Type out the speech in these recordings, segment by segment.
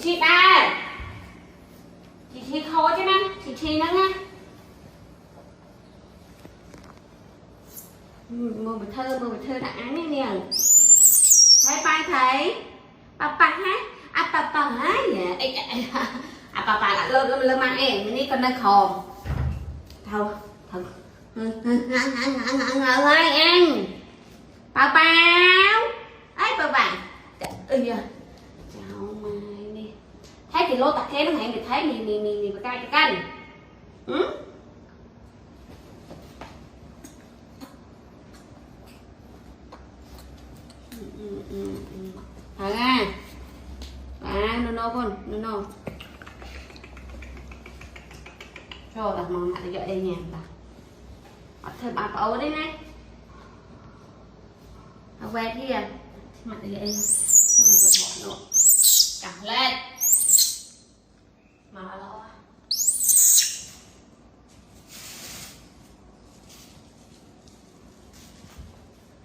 chị đây chị thôi chứ anh chị nữa nha mua bịch thư đã án nha nè thấy bay thấy papa ha papa hả vậy papa đã lơ mang em ní con đang khò thôi ơi anh papa ấy papa chào mày đi thấy thì lô tạc thế nó hẹn được thấy mì cay canh no rồi là mong lại vậy đây nha bà thêm bà ở đây này bà quẹt kia mặt vậy mình vượt họ nữa cẳng lên mà lo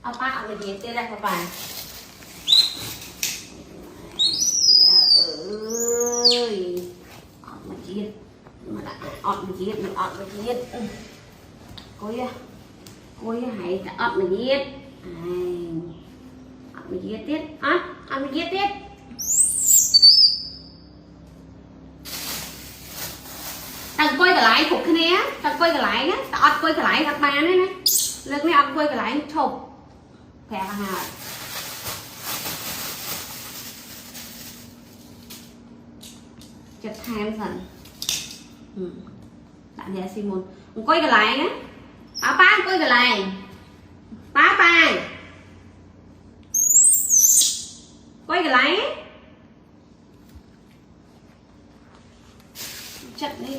ông ba ông gì kia đây các bạn ơi ông chiên mà đã ọt mình chiên coi hãy ọt mình chiên ọt mình chiên tiếp ọt mình chiên tiếp tao coi cái lại phục cái này tao coi cái lại á tao ọt coi cái lại các bạn đấy nè lần này ọt coi cái lại chụp khỏe hả chật ham dần bạn nhà Simon quay cái lại nhé ba quay cái lại ba quay cái lại chật đi